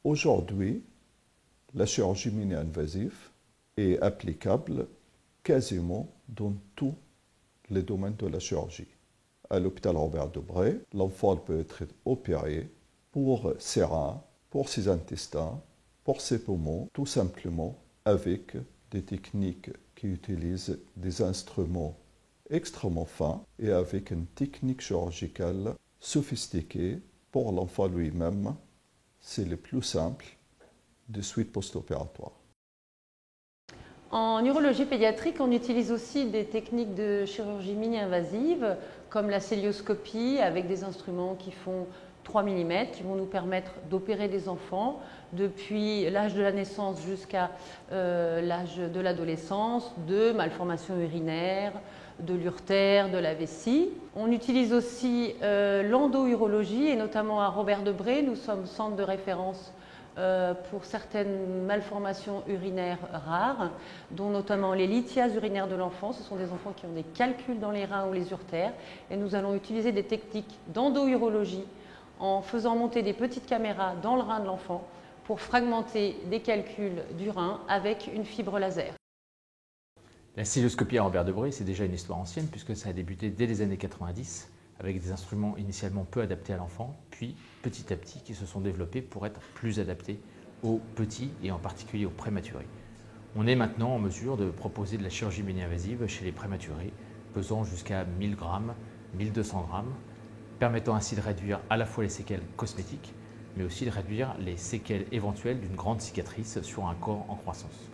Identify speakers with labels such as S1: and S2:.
S1: Aujourd'hui, la chirurgie mini-invasive est applicable quasiment dans tous les domaines de la chirurgie. À l'hôpital Robert Debré, l'enfant peut être opéré pour ses reins, pour ses intestins, pour ses poumons, tout simplement avec des techniques qui utilisent des instruments extrêmement fins et avec une technique chirurgicale sophistiquée pour l'enfant lui-même. C'est le plus simple de suite post-opératoire.
S2: En urologie pédiatrique, on utilise aussi des techniques de chirurgie mini-invasive comme la célioscopie avec des instruments qui font 3 mm qui vont nous permettre d'opérer des enfants depuis l'âge de la naissance jusqu'à l'âge de l'adolescence, de malformations urinaires, de l'urtère, de la vessie. On utilise aussi l'endourologie et notamment à Robert Debré, nous sommes centre de référence pour certaines malformations urinaires rares, dont notamment les lithiases urinaires de l'enfant. Ce sont des enfants qui ont des calculs dans les reins ou les urtères. Et nous allons utiliser des techniques d'endourologie en faisant monter des petites caméras dans le rein de l'enfant pour fragmenter des calculs du rein avec une fibre laser.
S3: La célioscopie à Robert Debré, c'est déjà une histoire ancienne puisque ça a débuté dès les années 90 avec des instruments initialement peu adaptés à l'enfant, puis petit à petit qui se sont développés pour être plus adaptés aux petits et en particulier aux prématurés. On est maintenant en mesure de proposer de la chirurgie mini-invasive chez les prématurés, pesant jusqu'à 1000 grammes, 1200 grammes, permettant ainsi de réduire à la fois les séquelles cosmétiques, mais aussi de réduire les séquelles éventuelles d'une grande cicatrice sur un corps en croissance.